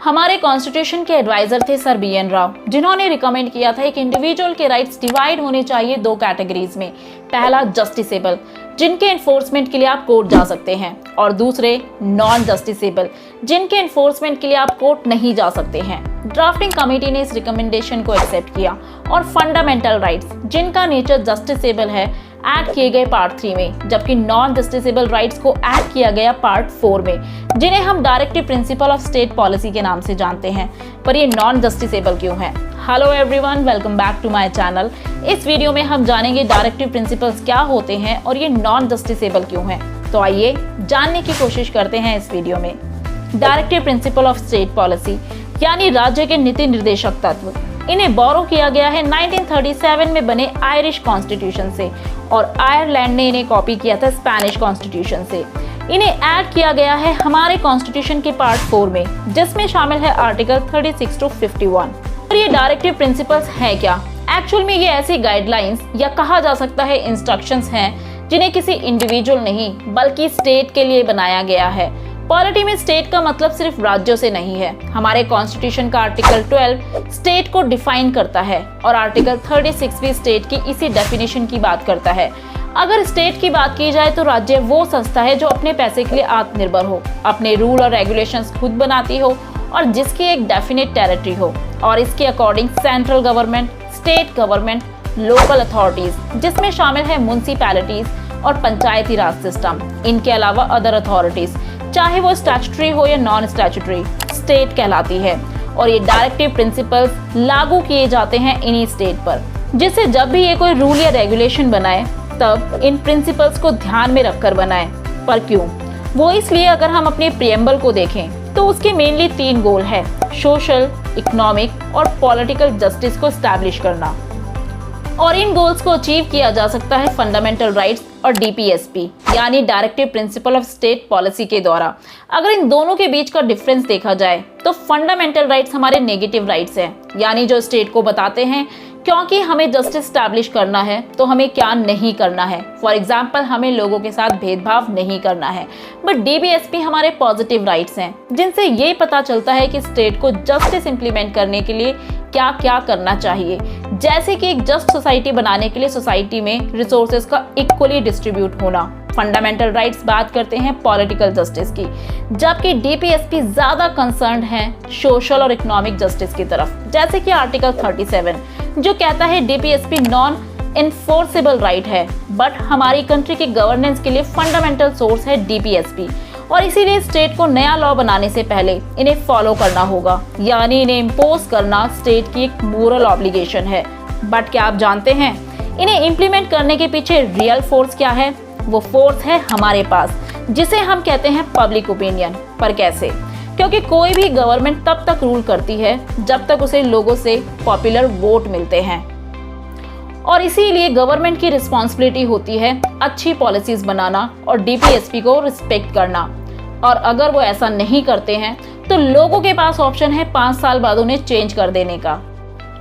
हमारे कॉन्स्टिट्यूशन के एडवाइजर थे सर BN राव, जिन्होंने रिकमेंड किया था एक इंडिविजुअल के राइट्स डिवाइड होने चाहिए दो कैटेगरीज में। पहला जस्टिसेबल, जिनके एनफोर्समेंट के लिए आप कोर्ट जा सकते हैं, और दूसरे नॉन जस्टिसेबल, जिनके एनफोर्समेंट के लिए आप कोर्ट नहीं जा सकते हैं। ड्राफ्टिंग कमेटी ने इस रिकमेंडेशन को एक्सेप्ट किया और फंडामेंटल राइट्स, जिनका नेचर जस्टिसेबल है, ऐड किए गए पार्ट 3 में, जबकि नॉन जस्टिसेबल राइट्स को ऐड किया गया पार्ट 4 में, जिन्हें हम directive principle of state policy के नाम से जानते हैं। पर ये नॉन जस्टिसेबल क्यों है? Hello everyone, welcome back to my channel. इस वीडियो में हम जानेंगे डायरेक्टिव प्रिंसिपल्स क्या होते हैं और ये नॉन जस्टिसेबल क्यों हैं। तो आइए जानने की कोशिश करते हैं इस वीडियो में। Directive principle of state policy यानी राज्य के नीति निर्देशक तत्व, इन्हें बोरो किया गया है 1937 में बने आयरिश कॉन्स्टिट्यूशन से, और आयरलैंड ने इन्हें कॉपी किया था स्पेनिश कॉन्स्टिट्यूशन से। इन्हें ऐड किया गया है हमारे कॉन्स्टिट्यूशन के पार्ट 4 में, जिसमें शामिल है आर्टिकल 36 to 51। और ये डायरेक्टिव प्रिंसिपल्स हैं क्या? एक्चुअल में ये ऐसी गाइडलाइंस या कहा जा सकता है इंस्ट्रक्शंस हैं, जिन्हें किसी इंडिविजुअल नहीं बल्कि स्टेट के लिए बनाया गया है। पॉलिटी में स्टेट का मतलब सिर्फ राज्यों से नहीं है। हमारे कॉन्स्टिट्यूशन का आर्टिकल 12 स्टेट को डिफाइन करता है और आर्टिकल 36 भी स्टेट की इसी डेफिनेशन की बात करता है। अगर स्टेट की बात की जाए तो राज्य वो संस्था है जो अपने पैसे के लिए आत्मनिर्भर हो, अपने रूल और रेगुलेशंस खुद बनाती हो और जिसकी एक डेफिनेट टेरिटरी हो, और इसके according central government, state government, local authorities, जिसमें शामिल है म्युनिसिपैलिटीज और पंचायती राज सिस्टम, इनके अलावा अदर अथॉरिटीज, चाहे वो स्टैट्यूटरी हो या नॉन स्टैट्यूटरी, स्टेट कहलाती है। और ये डायरेक्टिव प्रिंसिपल्स लागू किए जाते हैं इन्हीं स्टेट पर, जिससे जब भी ये कोई रूल या रेगुलेशन बनाए तब इन प्रिंसिपल्स को ध्यान में रखकर बनाए। पर क्यों? वो इसलिए, अगर हम अपने प्रियम्बल को देखें तो उसके मेनली 3 गोल है: सोशल, इकोनॉमिक और पॉलिटिकल जस्टिस को एस्टैब्लिश करना। और इन गोल्स को अचीव किया जा सकता है फंडामेंटल राइट्स और DPSP यानी directive principle of state policy के द्वारा। अगर इन दोनों के बीच का डिफरेंस देखा जाए तो फंडामेंटल राइट्स हमारे नेगेटिव राइट्स हैं, यानी जो स्टेट को बताते हैं क्योंकि हमें जस्टिस स्टैब्लिश करना है तो हमें क्या नहीं करना है। फॉर एग्जाम्पल, हमें लोगों के साथ भेदभाव नहीं करना है। बट DPSP हमारे पॉजिटिव राइट्स हैं, जिनसे ये पता चलता है कि स्टेट को जस्टिस इंप्लीमेंट करने के लिए क्या क्या करना चाहिए, जैसे कि एक जस्ट सोसाइटी बनाने के लिए सोसाइटी में रिसोर्सेज का इक्वली डिस्ट्रीब्यूट होना। फंडामेंटल राइट्स बात करते हैं पॉलिटिकल जस्टिस की, जबकि DPSP ज्यादा कंसर्न है सोशल और इकोनॉमिक जस्टिस की तरफ, जैसे कि आर्टिकल 37 जो कहता है DPSP नॉन इन्फोर्सेबल राइट है, बट हमारी कंट्री के गवर्नेंस के लिए फंडामेंटल सोर्स है DPSP, और इसीलिए स्टेट को नया लॉ बनाने से पहले इन्हें फॉलो करना होगा, यानी इन्हें इम्पोज करना स्टेट की एक मोरल ऑब्लिगेशन है। बट क्या आप जानते हैं इन्हें इम्प्लीमेंट करने के पीछे रियल फोर्स क्या है? वो फोर्स है हमारे पास, जिसे हम कहते हैं पब्लिक ओपिनियन। पर कैसे? क्योंकि कोई भी गवर्नमेंट तब तक रूल करती है जब तक उसे लोगों से पॉपुलर वोट मिलते हैं, और इसीलिए गवर्नमेंट की रिस्पॉन्सिबिलिटी होती है अच्छी पॉलिसीज बनाना और DPSP को रिस्पेक्ट करना। और अगर वो ऐसा नहीं करते हैं तो लोगों के पास ऑप्शन है 5 साल बाद उन्हें चेंज कर देने का।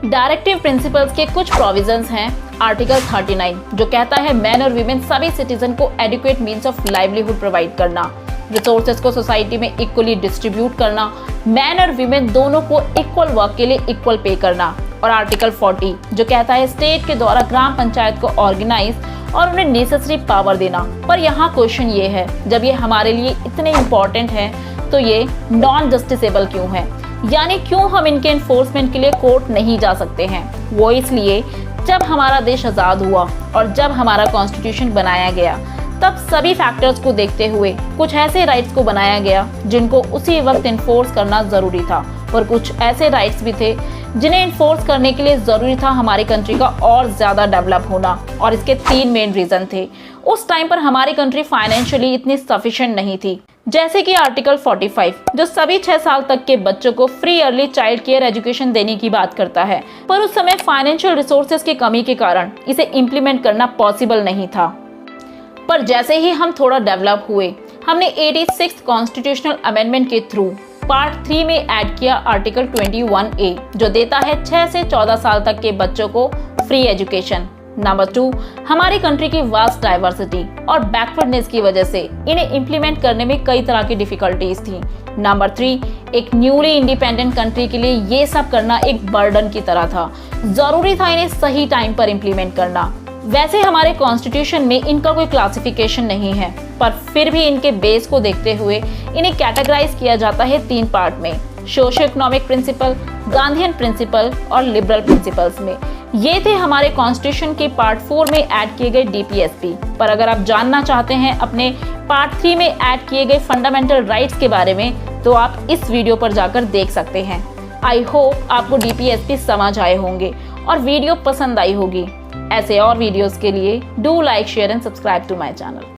डायरेक्टिव प्रिंसिपल्स के कुछ प्रोविजंस हैं। आर्टिकल 39 जो कहता है मैन और वीमेन सभी सिटीजन को adequate means of livelihood provide करना, रिसोर्सेज को सोसाइटी में इक्वली डिस्ट्रीब्यूट करना, मैन और वीमेन दोनों को इक्वल वर्क के लिए इक्वल पे करना। और आर्टिकल 40 जो कहता है स्टेट के द्वारा ग्राम पंचायत को ऑर्गेनाइज और उन्हें नेसेसरी पावर देना। पर यहाँ क्वेश्चन ये है, जब ये हमारे लिए इतने इम्पोर्टेंट है तो ये नॉन जस्टिसेबल क्यों है? यानी क्यों हम इनके एनफोर्समेंट के लिए कोर्ट नहीं जा सकते हैं? वो इसलिए, जब हमारा देश आज़ाद हुआ और जब हमारा कॉन्स्टिट्यूशन बनाया गया तब सभी फैक्टर्स को देखते हुए कुछ ऐसे राइट्स को बनाया गया जिनको उसी वक्त इन्फोर्स करना ज़रूरी था, और कुछ ऐसे राइट्स भी थे जिन्हें इन्फोर्स करने के लिए ज़रूरी था हमारी कंट्री का और ज़्यादा डेवलप होना। और इसके 3 मेन रीज़न थे। उस टाइम पर हमारी कंट्री फाइनेंशियली इतनी सफिशिएंट नहीं थी, जैसे कि आर्टिकल 45 जो सभी 6 साल तक के बच्चों को free early child care education देने की बात करता है। पर उस समय फाइनेंशियल रिसोर्सेज की कमी के कारण इसे इम्प्लीमेंट करना पॉसिबल नहीं था। पर जैसे ही हम थोड़ा डेवलप हुए, हमने 86 कॉन्स्टिट्यूशनल अमेंडमेंट के थ्रू पार्ट 3 में ऐड किया आर्टिकल 21A जो देता है 6 से 14 साल तक के बच्चों को फ्री एजुकेशन। नंबर 2, हमारी कंट्री की वास्ट डाइवर्सिटी और बैकवर्डनेस की वजह से इन्हें इंप्लीमेंट करने में कई तरह की डिफिकल्टीज थी। नंबर 3, एक न्यूली इंडिपेंडेंट कंट्री के लिए ये सब करना एक बर्डन की तरह था। जरूरी था इन्हें सही टाइम पर इंप्लीमेंट करना। वैसे हमारे कॉन्स्टिट्यूशन में इनका कोई क्लासिफिकेशन नहीं है, पर फिर भी इनके बेस को देखते हुए इन्हें कैटेगराइज किया जाता है 3 पार्ट में, socio economic principle, Gandhian principle और लिबरल प्रिंसिपल्स में। ये थे हमारे कॉन्स्टिट्यूशन के पार्ट 4 में ऐड किए गए डीपीएसपी। पर अगर आप जानना चाहते हैं अपने पार्ट 3 में ऐड किए गए फंडामेंटल राइट्स के बारे में, तो आप इस वीडियो पर जाकर देख सकते हैं। आई होप आपको डीपीएसपी समझ आए होंगे और वीडियो पसंद आई होगी। ऐसे और वीडियोस के लिए do like, share and subscribe to my channel.